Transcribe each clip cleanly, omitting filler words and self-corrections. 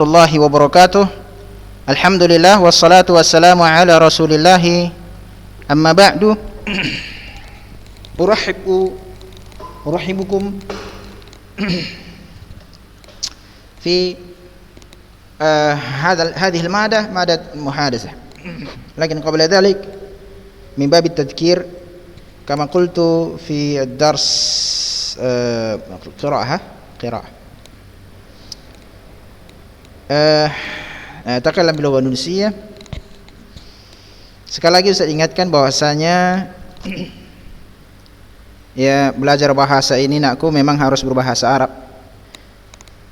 Warahmatullahi wabarakatuh. Alhamdulillah wassalatu wassalamu ala Rasulillah. Amma ba'du. Urahibukum fi هذه المادة مادة محادثة. لكن قبل ذلك من باب التذكير كما قلت في الدرس قراءة Takalam bilugha Indonesia. Sekali lagi Ustaz ingatkan bahwasanya ya belajar bahasa ini nakku memang harus berbahasa Arab.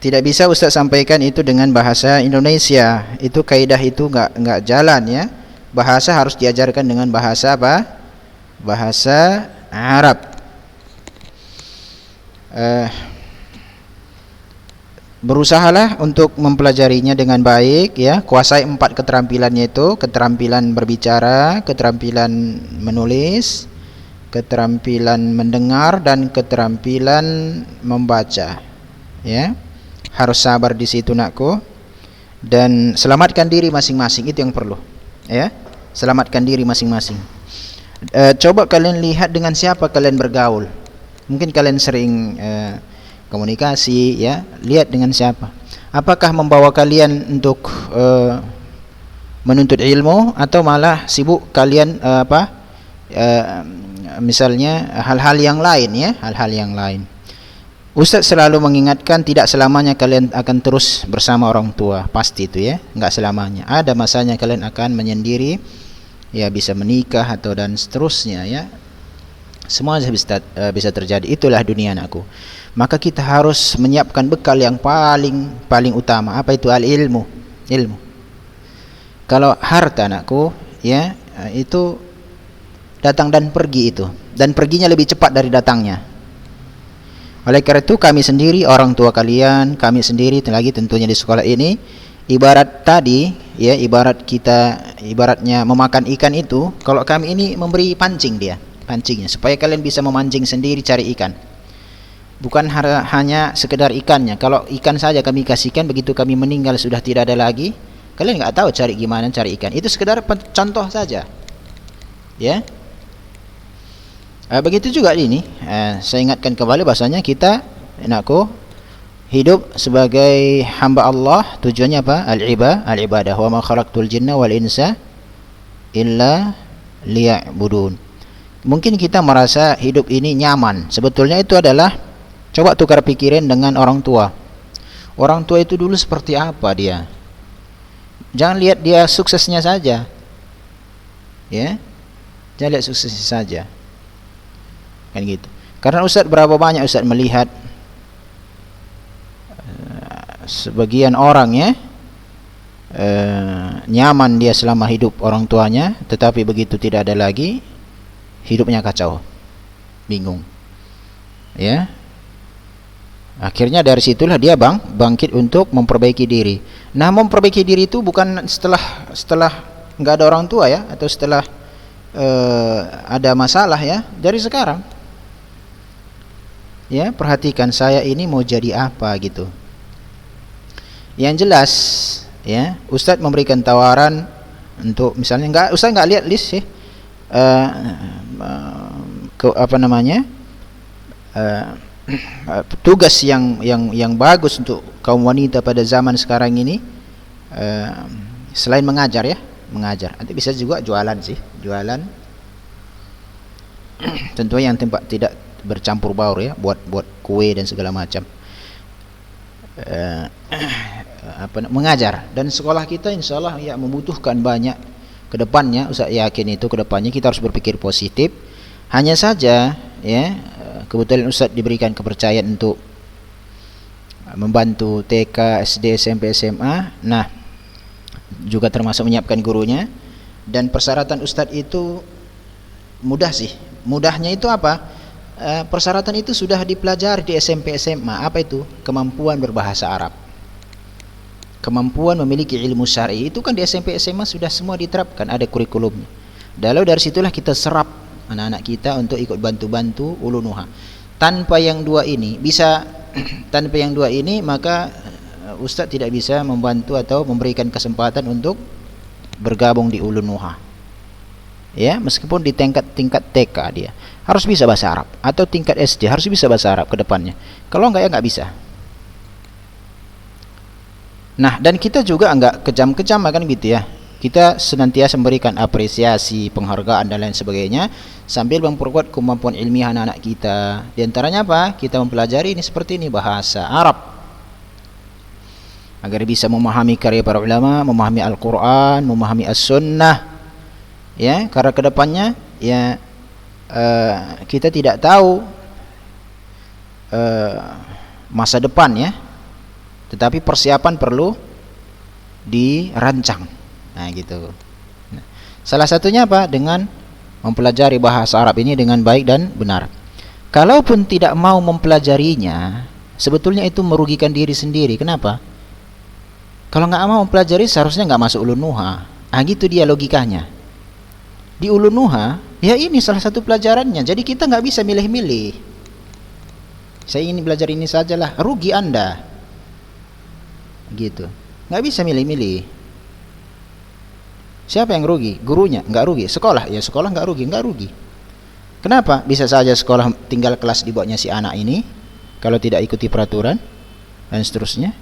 Tidak bisa Ustaz sampaikan itu dengan bahasa Indonesia. Itu kaidah itu enggak jalan ya. Bahasa harus diajarkan dengan bahasa apa? Bahasa Arab. Berusahalah untuk mempelajarinya dengan baik ya, kuasai 4 keterampilannya itu, keterampilan berbicara, keterampilan menulis, keterampilan mendengar dan keterampilan membaca ya. Harus sabar di situ nakku, dan selamatkan diri masing-masing, itu yang perlu ya. Selamatkan diri masing-masing. Coba kalian lihat dengan siapa kalian bergaul. Mungkin kalian sering komunikasi ya, lihat dengan siapa. Apakah membawa kalian untuk menuntut ilmu atau malah sibuk kalian misalnya hal-hal yang lain ya, hal-hal yang lain. Ustaz selalu mengingatkan tidak selamanya kalian akan terus bersama orang tua, pasti itu ya, enggak selamanya. Ada masanya kalian akan menyendiri ya, bisa menikah atau dan seterusnya ya. Semua bisa terjadi, itulah dunia anakku. Maka kita harus menyiapkan bekal yang paling utama. Apa itu? Ilmu. Kalau harta anakku ya, itu datang dan pergi itu, dan perginya lebih cepat dari datangnya. Oleh karena itu kami sendiri, orang tua kalian, kami sendiri lagi tentunya di sekolah ini, ibarat tadi ya, ibaratnya memakan ikan itu. Kalau kami ini memberi pancingnya supaya kalian bisa memancing sendiri, cari ikan. Bukan hanya sekedar ikannya. Kalau ikan saja kami kasihkan, begitu kami meninggal sudah tidak ada lagi, kalian nggak tahu gimana cari ikan. Itu sekedar contoh saja ya. Begitu juga ini, saya ingatkan kembali bahasanya kita anakku hidup sebagai hamba Allah, tujuannya apa? Al-ibadah. Wa ma khalaqtul jinna wal insa illa liya'budun. Mungkin kita merasa hidup ini nyaman. Sebetulnya itu adalah, coba tukar pikirin dengan orang tua. Orang tua itu dulu seperti apa dia? Jangan lihat dia suksesnya saja ya, jangan lihat suksesnya saja kan gitu. Karena berapa banyak Ustaz melihat sebagian orang ya, nyaman dia selama hidup orang tuanya, tetapi begitu tidak ada lagi, hidupnya kacau, bingung ya. Akhirnya dari situlah dia bangkit untuk memperbaiki diri. Nah, memperbaiki diri itu bukan setelah nggak ada orang tua ya, atau setelah ada masalah ya, dari sekarang ya. Perhatikan, saya ini mau jadi apa gitu. Yang jelas ya, Ustadz memberikan tawaran untuk misalnya, Ustadz nggak lihat list sih tugas yang bagus untuk kaum wanita pada zaman sekarang ini, selain mengajar. Nanti bisa juga jualan tentunya yang tempat tidak bercampur baur ya, buat kue dan segala macam. Mengajar, dan sekolah kita insyaallah ya membutuhkan banyak ke depannya. Ustaz yakin itu ke depannya kita harus berpikir positif. Hanya saja ya, kebetulan Ustaz diberikan kepercayaan untuk membantu TK, SD, SMP, SMA. Nah, juga termasuk menyiapkan gurunya. Dan persyaratan Ustaz itu mudah sih. Mudahnya itu apa? Persyaratan itu sudah dipelajari di SMP, SMA. Apa itu? Kemampuan berbahasa Arab, kemampuan memiliki ilmu syar'i. Itu kan di SMP, SMA sudah semua diterapkan, ada kurikulumnya. Lalu dari situlah kita serap anak-anak kita untuk ikut bantu-bantu ulunuha. Tanpa yang dua ini maka Ustaz tidak bisa membantu atau memberikan kesempatan untuk bergabung di Ulun Nuha. Ya, meskipun di tingkat TK dia harus bisa bahasa Arab, atau tingkat SD harus bisa bahasa Arab ke depannya. Kalau enggak ya enggak bisa. Nah, dan kita juga enggak kejam-kejam kan gitu ya. Kita senantiasa memberikan apresiasi, penghargaan dan lain sebagainya sambil memperkuat kemampuan ilmiah anak-anak kita. Di antaranya apa? Kita mempelajari ini seperti ini, bahasa Arab, agar bisa memahami karya para ulama, memahami Al-Quran, memahami As-Sunnah. Ya, karena kedepannya ya kita tidak tahu masa depan ya, tetapi persiapan perlu dirancang. Nah gitu. Nah, salah satunya apa? Dengan mempelajari bahasa Arab ini dengan baik dan benar. Kalaupun tidak mau mempelajarinya, sebetulnya itu merugikan diri sendiri. Kenapa? Kalau nggak mau mempelajari seharusnya nggak masuk Ulun Nuha. Ah gitu dia logikanya. Di Ulun Nuha, ya ini salah satu pelajarannya. Jadi kita nggak bisa milih-milih. Saya ingin belajar ini sajalah, rugi Anda. Gitu. Nggak bisa milih-milih. Siapa yang rugi? Gurunya? Nggak rugi. Sekolah? Ya sekolah nggak rugi. Kenapa? Bisa saja sekolah tinggal kelas di bawahnya si anak ini kalau tidak ikuti peraturan dan seterusnya.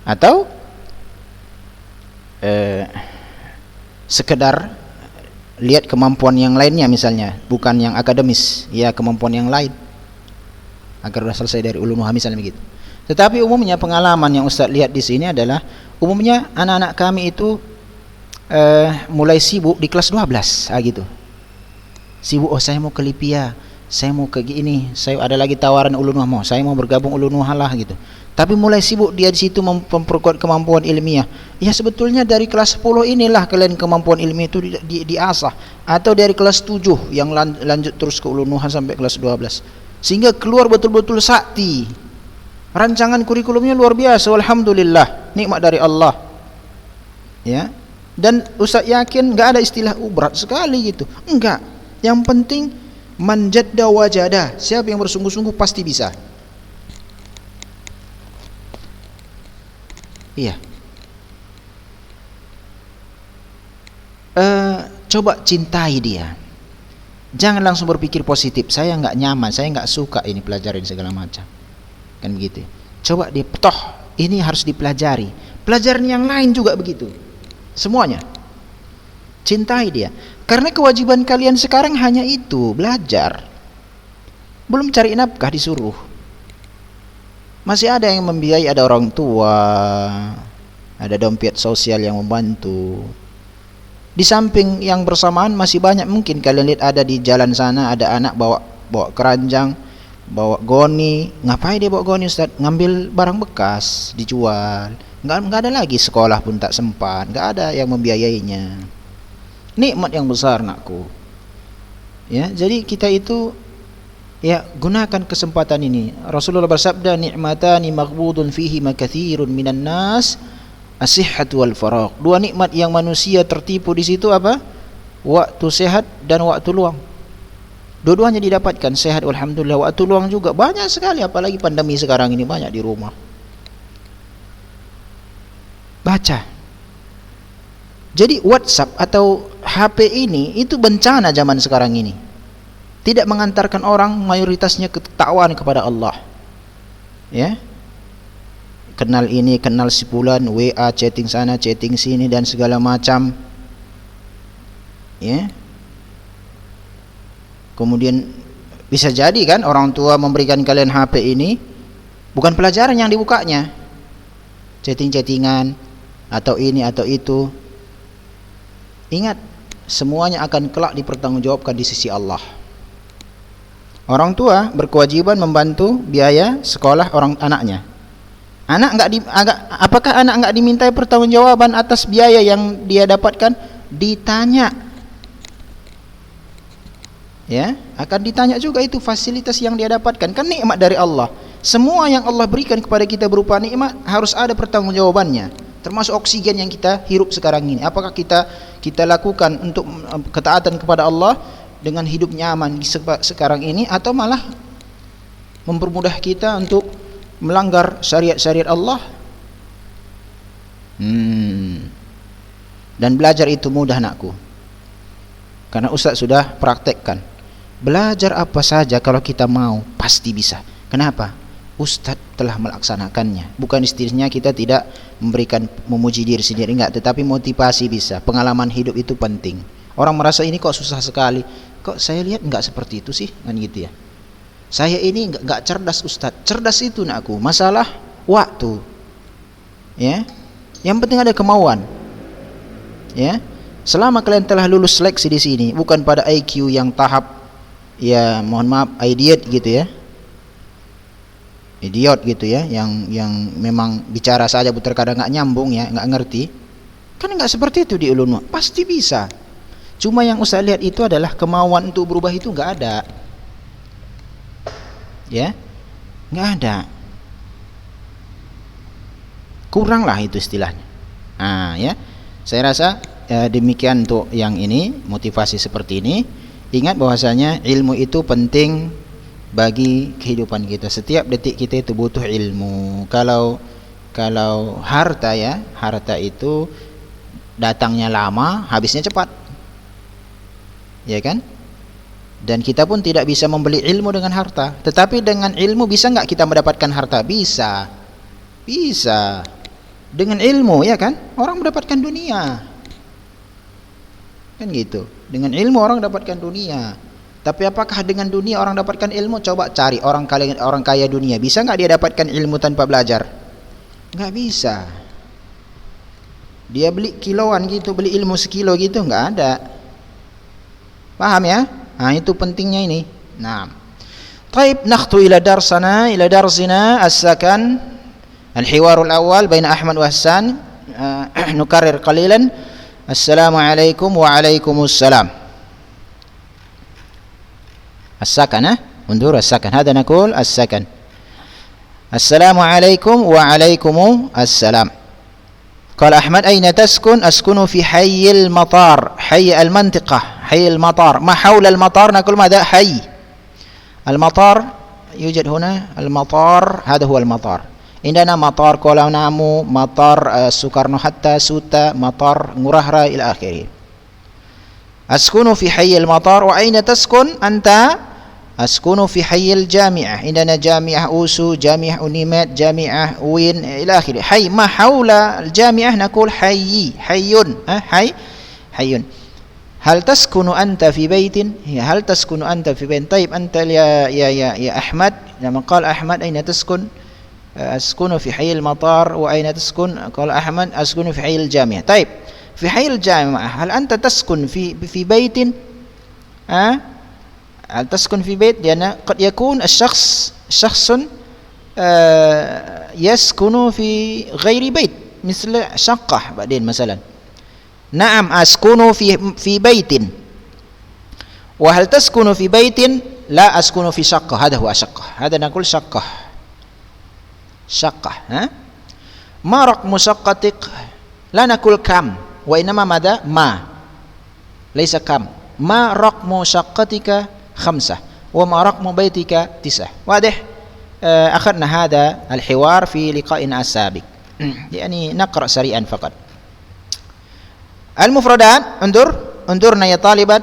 Atau sekedar lihat kemampuan yang lainnya misalnya, bukan yang akademis, ya kemampuan yang lain, agar sudah selesai dari Ulun Nuha misalnya begitu. Tetapi umumnya pengalaman yang Ustaz lihat di sini adalah umumnya anak-anak kami itu mulai sibuk di kelas 12 gitu. Sibuk, oh saya mau ke Lipia, saya mau ke ini, saya ada lagi tawaran Ulun Nuha, mau saya mau bergabung Ulun Nuha lah gitu. Tapi mulai sibuk dia di situ memperkuat kemampuan ilmiah. Ya sebetulnya dari kelas 10 inilah kalian kemampuan ilmiah itu diasah, atau dari kelas 7 yang lanjut terus ke Ulun Nuha sampai kelas 12. Sehingga keluar betul-betul sakti. Rancangan kurikulumnya luar biasa, alhamdulillah, nikmat dari Allah. Ya. Dan Ustaz yakin enggak ada istilah berat sekali gitu. Enggak. Yang penting manjadda wajada. Siapa yang bersungguh-sungguh pasti bisa. Iya. Coba cintai dia. Jangan langsung berpikir positif. Saya enggak nyaman, saya enggak suka ini pelajaran segala macam. Kan begitu. Coba dia, toh ini harus dipelajari. Pelajaran yang lain juga begitu. Semuanya. Cintai dia. Karena kewajiban kalian sekarang hanya itu, belajar. Belum cari nafkah disuruh. Masih ada yang membiayai, ada orang tua, ada dompet sosial yang membantu. Di samping yang bersamaan masih banyak mungkin kalian lihat ada di jalan sana ada anak bawa keranjang, bawa goni. Ngapain dia bawa goni Ustaz? Ngambil barang bekas dijual. Enggak ada lagi, sekolah pun tak sempat, enggak ada yang membiayainya. Nikmat yang besar nakku. Ya, jadi kita itu ya gunakan kesempatan ini. Rasulullah bersabda, ni'matani maghbudun fihi ma katsirun minan nas, as-sihhatu wal faragh. Dua nikmat yang manusia tertipu di situ apa? Waktu sehat dan waktu luang. Dua-duanya didapatkan, sehat alhamdulillah, waktu luang juga banyak sekali, apalagi pandemi sekarang ini banyak di rumah. Baca. Jadi WhatsApp atau HP ini itu bencana zaman sekarang ini. Tidak mengantarkan orang mayoritasnya ketakwaan kepada Allah. Ya. Kenal ini, kenal si fulan, WA, chatting sana, chatting sini dan segala macam. Ya. Kemudian bisa jadi kan orang tua memberikan kalian HP ini bukan pelajaran yang dibukanya. Chatting-chattingan atau ini atau itu. Ingat, semuanya akan kelak dipertanggungjawabkan di sisi Allah. Orang tua berkewajiban membantu biaya sekolah orang anaknya. Apakah anak enggak dimintai pertanggungjawaban atas biaya yang dia dapatkan? Ditanya. Ya, akan ditanya juga itu fasilitas yang dia dapatkan, kan nikmat dari Allah. Semua yang Allah berikan kepada kita berupa nikmat harus ada pertanggungjawabannya. Termasuk oksigen yang kita hirup sekarang ini. Apakah kita lakukan untuk ketaatan kepada Allah dengan hidup nyaman sekarang ini, atau malah mempermudah kita untuk melanggar syariat-syariat Allah. Dan belajar itu mudah anakku, karena Ustaz sudah praktekkan. Belajar apa saja kalau kita mau pasti bisa. Kenapa? Ustaz telah melaksanakannya. Bukan istilahnya kita tidak memuji diri sendiri, enggak, tetapi motivasi bisa. Pengalaman hidup itu penting. Orang merasa ini kok susah sekali, kok saya lihat enggak seperti itu sih, kan gitu ya. Saya ini enggak cerdas Ustaz. Cerdas itu anakku, masalah waktu. Ya. Yang penting ada kemauan. Ya. Selama kalian telah lulus seleksi di sini, bukan pada IQ yang tahap, ya mohon maaf, idiot gitu ya. Idiot gitu ya, yang memang bicara saja terkadang nggak nyambung ya, nggak ngerti. Kan nggak seperti itu di ulun, pasti bisa. Cuma yang Ustaz lihat itu adalah kemauan untuk berubah itu nggak ada. Ya, nggak ada. Kurang lah itu istilahnya. Ya, saya rasa demikian untuk yang ini, motivasi seperti ini. Ingat bahwasanya ilmu itu penting bagi kehidupan kita. Setiap detik kita itu butuh ilmu. Kalau harta ya, harta itu datangnya lama, habisnya cepat. Ya kan? Dan kita pun tidak bisa membeli ilmu dengan harta. Tetapi dengan ilmu bisa enggak kita mendapatkan harta? Bisa. Bisa. Dengan ilmu ya kan? Orang mendapatkan dunia. Kan gitu. Dengan ilmu orang dapatkan dunia. Tapi apakah dengan dunia orang dapatkan ilmu? Coba cari orang kaya dunia. Bisa nggak dia dapatkan ilmu tanpa belajar? Nggak bisa. Dia beli kiloan gitu, beli ilmu sekilo gitu, nggak ada. Paham ya? Nah itu pentingnya ini. Nah, طيب نخطو إلى درسنا السكن الحوار الأول بين أحمد وحسان نكرر قليلا. Assalamualaikum waalaikumsalam. السكن انظر السكن هذا نقول السكن. السلام عليكم وعليكم السلام. قال أحمد أين تسكن؟ أسكن في حي المطار، حي المنطقة، حي المطار. ما حول المطار نقول ماذا؟ حي المطار يوجد هنا. المطار هذا هو المطار. عندنا مطار كولا نامو، مطار سوكارنو حتى سوتا، مطار ngurah إلى آخره. أسكن في حي المطار. وأين تسكن أنت؟ أسكن في حي الجامعة. عندنا جامعة أوسو، جامعة أونيمات، جامعة وين إلى آخره. حي ما حول الجامعة نقول حي، حي حي حي. هل تسكن أنت في بيت؟ هل تسكن أنت في بيت؟ طيب أنت يا أحمد، لما قال أحمد أين تسكن؟ أسكن في حي المطار. وأين تسكن؟ قال أحمد أسكن في حي الجامعة. طيب في حي الجامعة هل أنت تسكن في بيت؟ هل تسكن في بيت؟ لأن قد يكون شخص يسكن في غير بيت، مثل شقة بعدين مثلا. نعم أسكن في بيت. وهل تسكن في بيت؟ لا أسكن في شقة. هذا هو شقة، هذا نقول شقة. شقة. ما رقم شقتك؟ لا نقول كم، وإنما ماذا؟ ما، ليس كم. ما رقم شقتك؟ 5. وما رقم بيتك؟ 9. واضح؟ أخذنا هذا الحوار في لقائنا السابق. يعني نقرأ سريعا فقط. المفردات، انظرنا يا طالبات،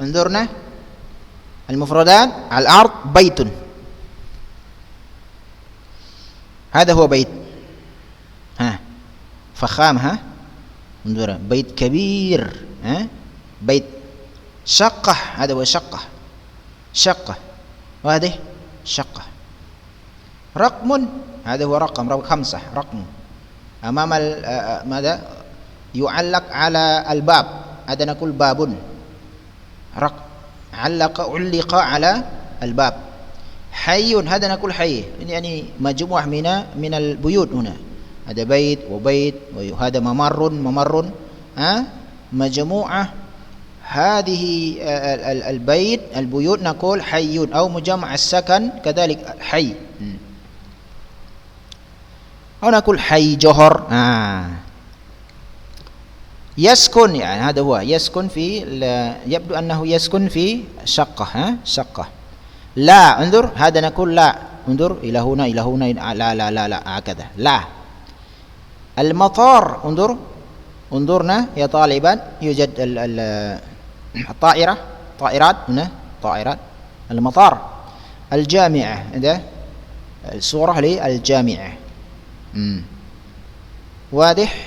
انظرنا. المفردات الأرض بيت، هذا هو بيت. فخام. انظر بيت كبير. بيت. شقة، هذا هو شقة. وهذه شقة. رقم، هذا هو رقم 5. رقم أمام ماذا؟ يعلق على الباب، هذا نقول باب. علق على الباب. حي، هذا نقول حي، يعني مجموعة من البيوت هنا. هذا بيت وبيت، وهذا ممر. مجموعة هذه البيوت نقول حي، أو مجمع السكن كذلك حي، أو نقول حي جوهر. يسكن، يعني هذا هو يسكن في، يبدو أنه يسكن في شقة. شقة. لا، انظر هذا نقول لا، انظر إلى هنا إلى هنا، لا لا لا لا هكذا لا. المطار انظرنا يا طالبان، يوجد الطائرة، طائرات هنا طائرات. المطار، الجامعة، هذا الصورة للجامعة. واضح؟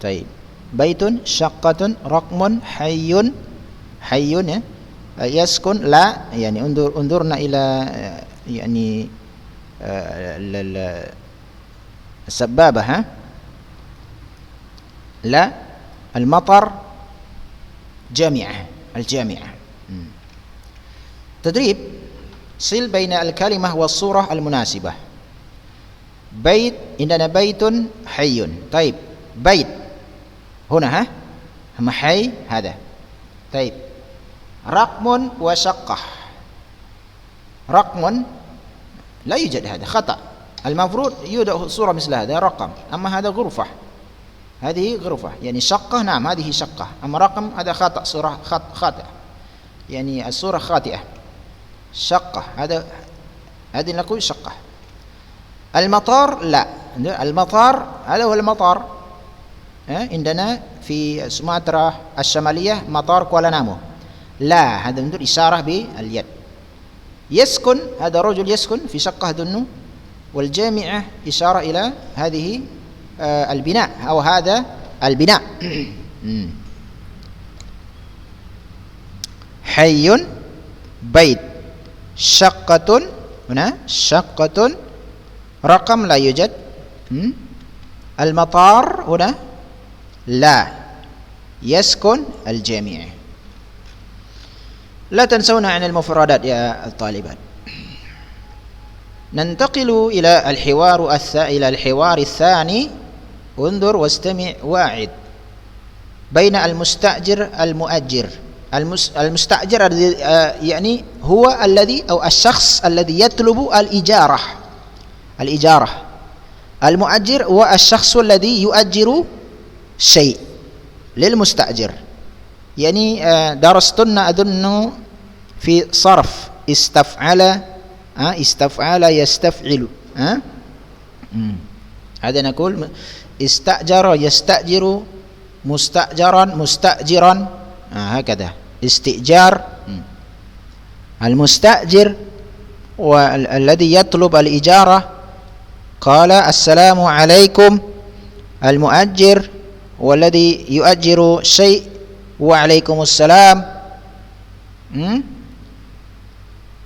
طيب. بيت، شقة، رقم، حي، حي يسكن، لا يعني انظرنا إلى يعني السبابة، ها لا. المطر، جامعة، الجامعة. تدريب: صل بين الكلمة والصورة المناسبة. بيت، عندنا بيت حي. طيب بيت هنا، ها هم حي هذا. طيب رقم وشقة. رقم لا يوجد، هذا خطأ. المفروض يوجد صورة مثل هذا رقم، أما هذا غرفة، هذه غرفة يعني شقة، نعم هذه شقة. أما رقم هذا خطأ، صورة خاطئة، يعني الصورة خاطئة. شقة هذه نقول شقة. المطار لا، المطار هذا هو المطار. عندنا في سومطرة الشمالية مطار كوالالامبور، لا هذا نقول إشارة باليد. يسكن، هذا رجل يسكن في شقة دنو. والجامعة إشارة إلى هذه البناء أو هذا البناء. حي، بيت، شقة، هنا شقة، رقم لا يوجد. المطار هنا لا، يسكن، الجامعة. لا تنسون عن المفردات يا الطالبات. ننتقل إلى الحوار الثاني. انظر واستمع واعد. بين المستأجر المؤجر. المستأجر يعني هو الذي أو الشخص الذي يطلب الإجارة. المؤجر هو الشخص الذي يؤجر شيء للمستأجر. يعني درستن أظن في صرف استفعل يستفعل. هذا نقول استأجر يستأجر، مستأجرا مستأجرا، هكذا استئجار. المستأجر والذي يطلب الإجارة. قال السلام عليكم. المؤجر والذي يؤجر شيء، وعليكم السلام.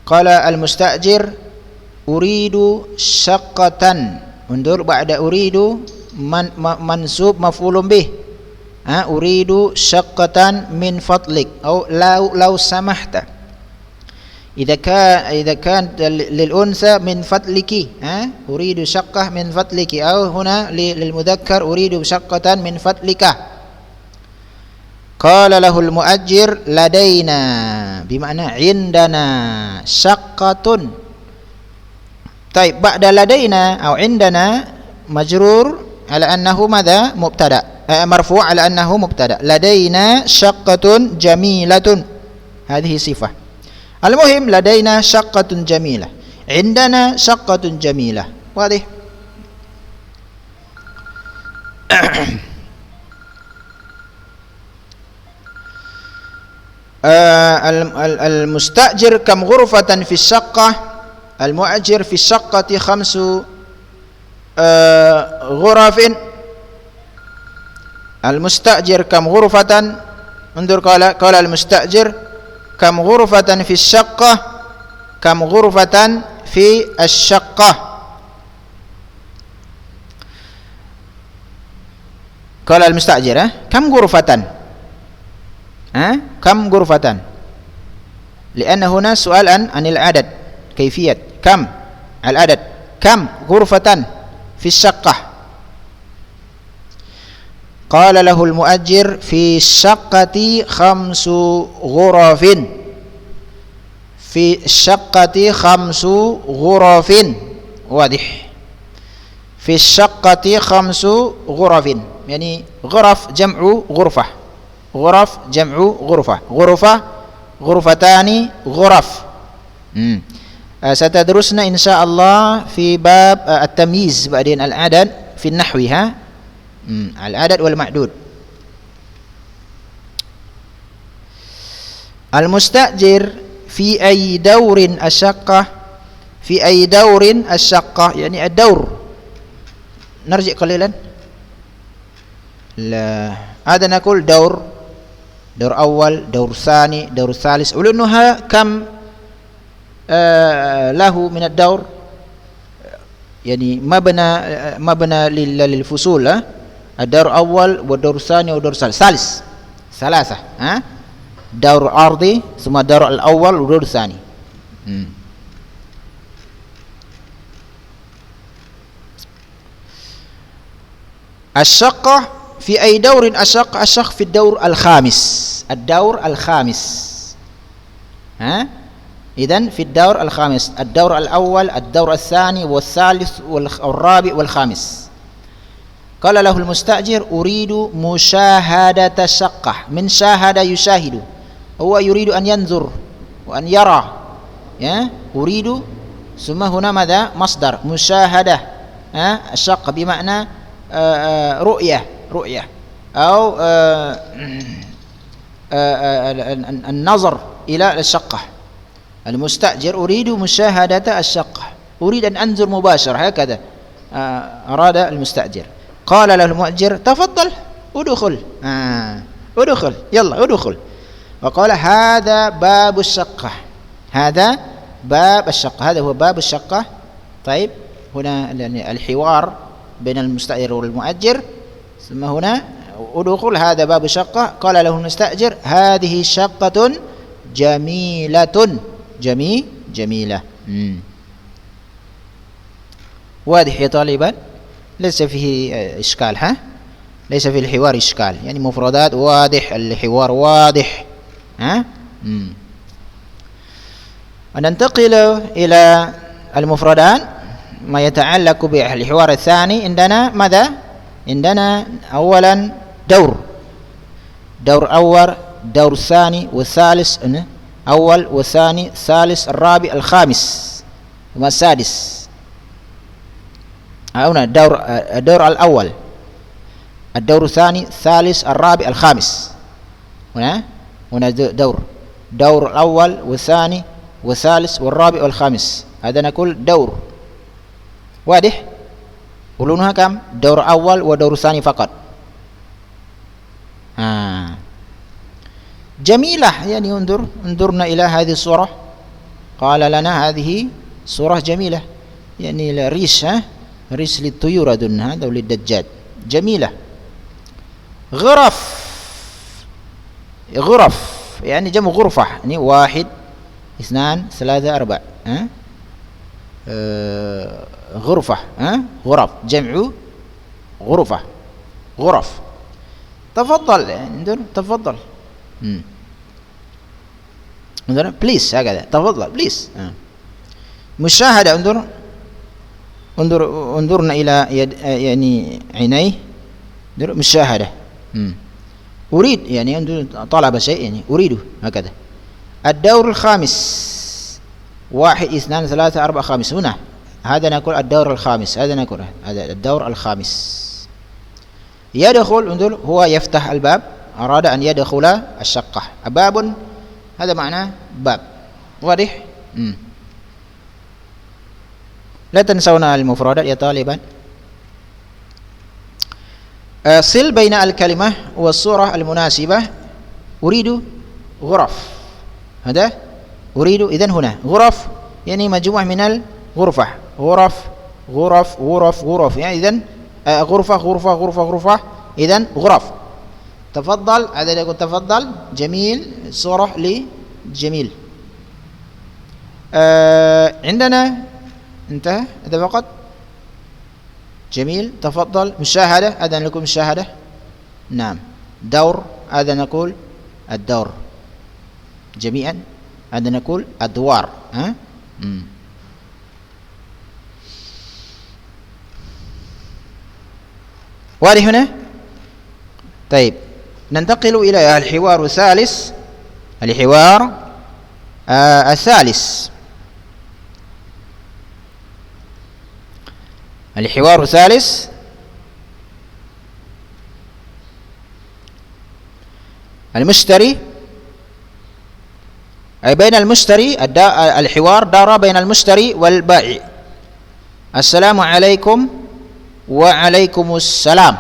قال المستأجر أريد شقة. انظر بعد أريد منسوب مفعول به. أريد شقة من فضلك، أو لو سمحت. إذا كان للأنثى من فضلك، أريد شقة من فضلك. أو هنا للمذكر أريد شقة من فضلك. قال له المؤجر لدينا، بمعنى عندنا شقة. طيب بعد لدينا أو عندنا مجرور على أنه ماذا؟ مبتدأ، مرفوع على أنه مبتدأ. لدينا شقة جميلة، هذه صفة. المهم لدينا شقة جميلة، عندنا شقة جميلة. واضح؟ المستأجر كم غرفة في الشقة؟ المؤجر في الشقة 5 غرف. المستأجر كم غرفة؟ انظر، قال المستأجر كم غرفة في الشقة؟ كم غرفة في الشقة؟ قال المستأجر كم غرفة؟ كم غرفة؟ لأن هنا سؤال عن العدد، كيفية كم العدد. كم غرفة في الشقة؟ قال له المؤجر في الشقة 5 غرف. في الشقة 5 غرف. واضح؟ في الشقة 5 غرف، يعني غرف جمع غرفة، غرف جمع غرفة، غرفة غرفتان غرف. ستدرسنا إن شاء الله في باب التمييز بعدين العدد في النحو العدد والمعدود. المستأجر في أي دور الشقة، في أي دور الشقة يعني الدور. نرجع قليلا. لا هذا نقول دور أول، دور ثاني، دور ثالث. ولأنها كم له من الدور، يعني مبنى للفصول. الدور الأول والدور الثاني والدور الثالث ثلاثة. دور أرضي ثم الدور الأول والدور الثاني. الشقة في أي دور الشقة؟ الشقة في الدور الخامس. الدور الخامس. إذن في الدور الخامس. الدور الأول، الدور الثاني والثالث والرابع والخامس. قال له المستأجر أريد مشاهدة الشقة. من شاهد يشاهد، هو يريد أن ينظر وأن يرى. أريد ثم هنا ماذا؟ مصدر مشاهدة. الشقة بمعنى رؤية أو النظر إلى الشقة. المستأجر أريد مشاهدة الشقة، أريد أن أنظر مباشرة، هكذا أراد المستأجر. قال له المؤجر تفضل ادخل، ادخل يلا ادخل. وقال هذا باب الشقة، هذا باب الشقة، هذا هو باب الشقة. طيب هنا الحوار بين المستأجر والمؤجر. ثم هنا ادخل، هذا باب الشقة. قال له المستأجر هذه شقة جميلة، جميلة. واضح يا طالبان؟ ليس فيه إشكال، ليس في الحوار إشكال، يعني مفردات واضح، الحوار واضح. وننتقل إلى المفردات ما يتعلق بالحوار الثاني. عندنا ماذا؟ عندنا أولا دور أول، دور ثاني والثالث، أول والثاني الثالث الرابع الخامس ثم السادس. هنا الدور الأول، الدور الثاني الثالث الرابع الخامس. هنا دور الأول والثاني والثالث والرابع والخامس، هذا نقول دور. واضح؟ ولونها كم؟ دور أول ودور ثاني فقط. جميلة يعني انظرنا إلى هذه الصورة. قال لنا هذه صورة جميلة، يعني ريش، ريش للطيور أظن هذا وللدجاج. جميلة. غرف يعني جمع غرفة، يعني 1 2 3 4. غرفة، غرف جمع غرفة، غرف. تفضل، انظر تفضل. انظر بليز، هكذا تفضل بليز. مشاهدة، انظرنا إلى يعني عينيه. انظر مشاهدة. أريد يعني طلب شيء، يعني أريده، هكذا. الدور الخامس 1 2 3 4 5. هنا هذا نقول الدور الخامس، هذا نقول هذا الدور الخامس. يدخل، انظر هو يفتح الباب، أراد أن يدخل الشقة. باب هذا معناه باب. واضح؟ لا تنسون المفردات يا طالبان. صل بين الكلمة والصورة المناسبة. أريد غرف، هذا أريد. إذن هنا غرف يعني مجموعة من الغرفة، غرف يعني إذن غرفة. إذن غرف. تفضل، هذا يقول تفضل. جميل، صورة لجميل. عندنا انتهى هذا فقط. جميل، تفضل. مشاهدة، هذا نقول مشاهدة. نعم. دور، هذا نقول الدور جميعا، هذا نقول أدوار. واضح هنا؟ طيب ننتقل إلى الحوار الثالث. الحوار الثالث الحوار الثالث المشتري أي بين المشتري الحوار دار بين المشتري والبائع. السلام عليكم وعليكم السلام.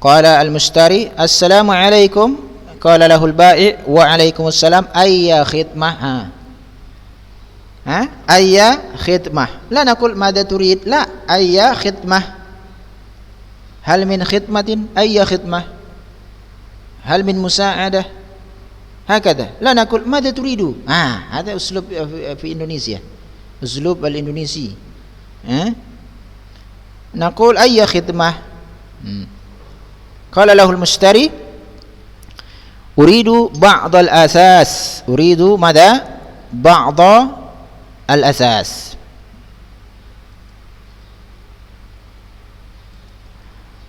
قال المشتري السلام عليكم، قال له البائع وعليكم السلام، أي خدمة؟ أي خدمة؟ لا نقول ماذا تريد، لا، أي خدمة. هل من خدمة؟ أي خدمة؟ هل من مساعدة؟ هكذا. لا نقول ماذا تريد. هذا أسلوب في إندونيسيا، أسلوب الإندونيسي. نقول أي خدمة. قال له المشتري أريد بعض الأثاث. أريد ماذا؟ بعض الأثاث.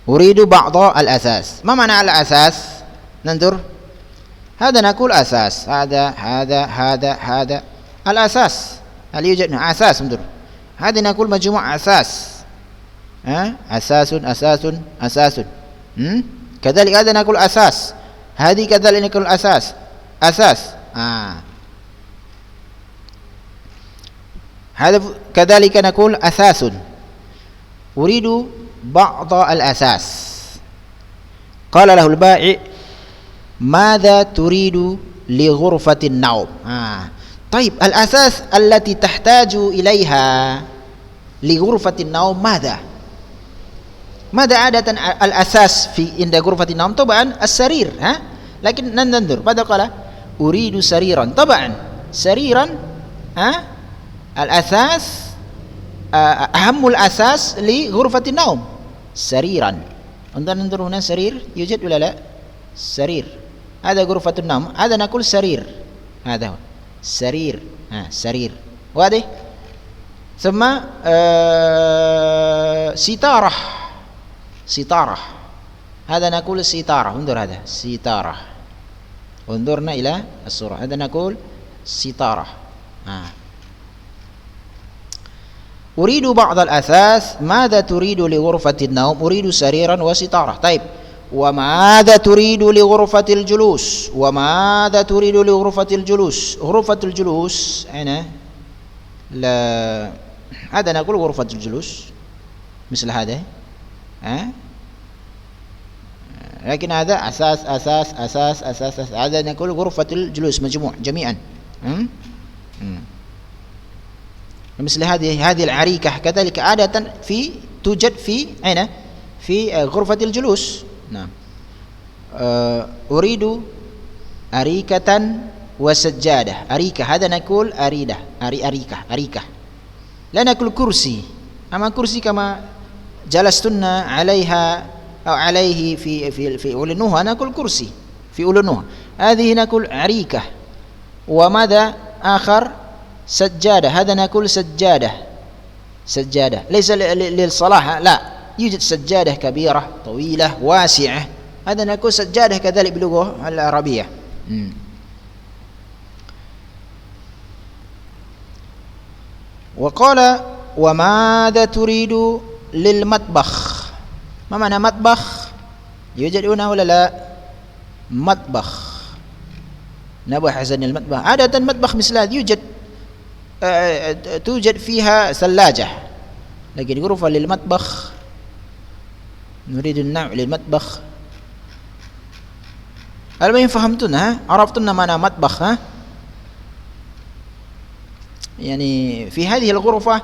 أريد بعض الأثاث. ما معنى الأثاث؟ ننظر. هذا نقول أساس، هذا الأساس. هل يوجد أساس؟ انظر، هذا نقول مجموع أساس. أساس أساس أساس. كذلك هذا نقول أساس، هذه كذلك نقول أساس أساس. هذا كذلك نقول أساس. أريد بعض الأساس. قال له البائع ماذا تريد لغرفة النوم؟ طيب الأساس التي تحتاج إليها لغرفة النوم ماذا؟ ماذا عادة الأساس في عند غرفة النوم؟ طبعا السرير. لكن ننظر ماذا قال؟ أريد سريرا. طبعا سريرا الأساس أهم الأساس لغرفة النوم سريرا. ننظر هنا سرير يوجد ولا لا؟ سرير، هذا غرفة النوم، هذا نقول سرير. هذا هو سرير. سرير واضح. ثم ستارة. ستارة هذا نقول ستارة. انظر هذا ستارة. انظرنا إلى الصورة. هذا نقول ستارة. أريد بعض الأثاث. ماذا تريد لغرفة النوم؟ أريد سريرا وستارة. طيب وماذا تريد لغرفة الجلوس؟ وماذا تريد لغرفة الجلوس؟ غرفة الجلوس أنا لا، هذا نقول غرفة الجلوس مثل هذا. لكن هذا أساس أساس أساس أساس, أساس. هذا نقول غرفة الجلوس مجموع جميعا. مثل هذه العريكة كذلك عادة توجد في أين؟ في غرفة الجلوس. نعم. أريد أريكة وسجادة. أريكة هذا نقول أريدة. أريكة لا نقول كرسي. أما كرسي كما جلستن عليها أو عليه في أولنوها نقول كرسي في أولنوها. هذه نقول أريكة. وماذا آخر؟ سجادة. هذا نقول سجادة. سجادة ليس للصلاة، لا، يوجد سجادة كبيرة طويلة واسعة، هذا نقول سجادة كذلك باللغة العربية. وقال وماذا تريد للمطبخ؟ ما معنى مطبخ؟ يوجد هنا ولا لا؟ مطبخ نبحث عن المطبخ. عادة مطبخ مثل هذا يوجد توجد فيها ثلاجة، لكن غرفة للمطبخ نريد النوع للمطبخ. المهم فهمتنا؟ عرفتنا معنى مطبخ؟ يعني في هذه الغرفة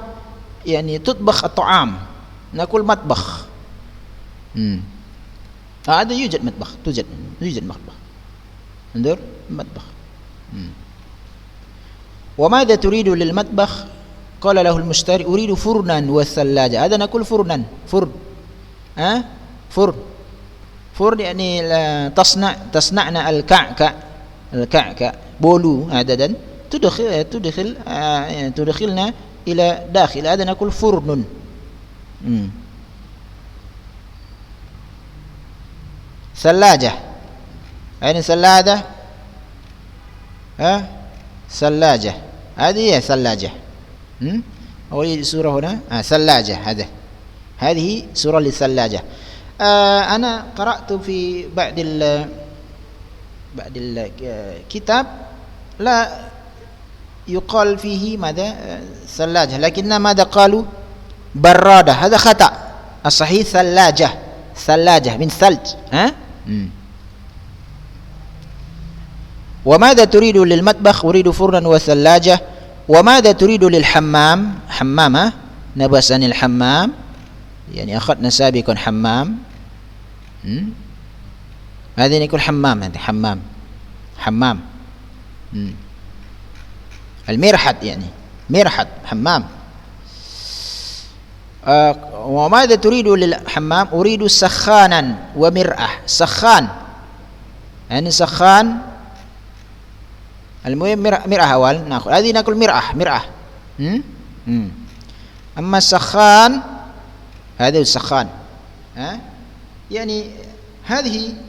يعني تطبخ الطعام نقول مطبخ. هذا يوجد مطبخ، يوجد مطبخ. انظر مطبخ. وماذا تريد للمطبخ؟ قال له المشتري أريد فرنا وثلاجة. هذا نقول فرنا، فرن. فرن يعني تصنعنا الكعكة بولو عددا تدخلنا إلى داخل، هذا نقول فرن. ثلاجة يعني ثلاجة، ثلاجة هذه هي ثلاجة. أريد سورة هنا ثلاجة. هذه سورة للثلاجة. أنا قرأت في بعض الكتاب لا يقال فيه ماذا ثلاجة، لكن ماذا قالوا برادة. هذا خطأ. الصحيح ثلاجة من ثلج. وماذا تريد للمطبخ؟ أريد فرنا وثلاجة. وماذا تريد للحمام؟ حمام، نبأ عن الحمام، يعني أخذنا سابقا حمام. هذا يكون حمام. هذا حمام. المرحد، يعني مرحد حمام. وماذا تريد للحمام؟ أريد سخانا ومرأة. سخان يعني سخان، المهم مرأة أول نأخذ، هذه نقول مرأة. أما السخان هذا السخان، يعني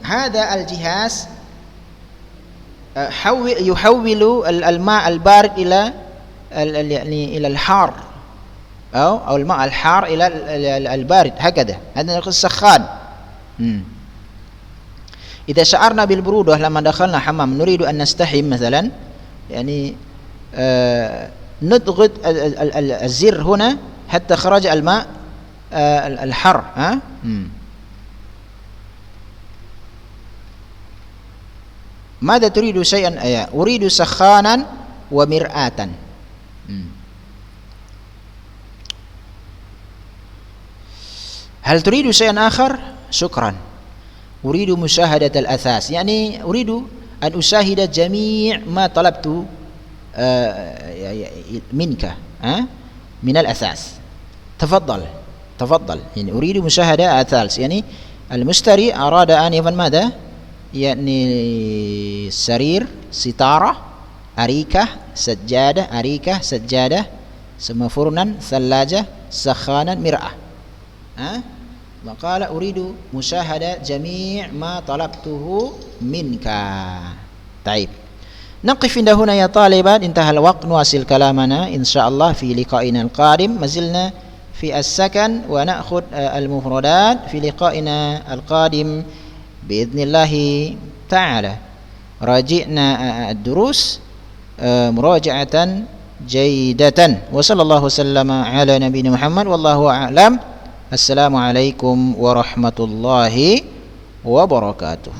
هذا الجهاز يحول الماء البارد إلى يعني إلى الحار، أو الماء الحار إلى البارد، هكذا. هذا نقول السخان. إذا شعرنا بالبرودة لما دخلنا حمام نريد أن نستحم مثلا، يعني نضغط الزر هنا حتى خرج الماء الحر. ماذا تريد شيئا؟ أريد سخانا ومرآة. هل تريد شيئا آخر؟ شكرا. أريد مشاهدة الأثاث، يعني أريد أن أشاهد جميع ما طلبت منك من الأثاث. تفضل. يعني أريد مشاهدة أثاث، يعني المشتري أراد أن يفعل ماذا؟ يعني سرير، ستارة، أريكة، سجادة، ثم فرنا، ثلاجة، سخانا، مرآة. وقال أريد مشاهدة جميع ما طلبته منك. طيب، نقف عند هنا يا طالبات، انتهى الوقت. نواصل كلامنا إن شاء الله في لقائنا القادم. ما زلنا في السكن ونأخذ المفردات في لقائنا القادم بإذن الله تعالى. راجعنا الدروس مراجعة جيدة. وصلى الله وسلم على نبينا محمد والله أعلم. السلام عليكم ورحمة الله وبركاته.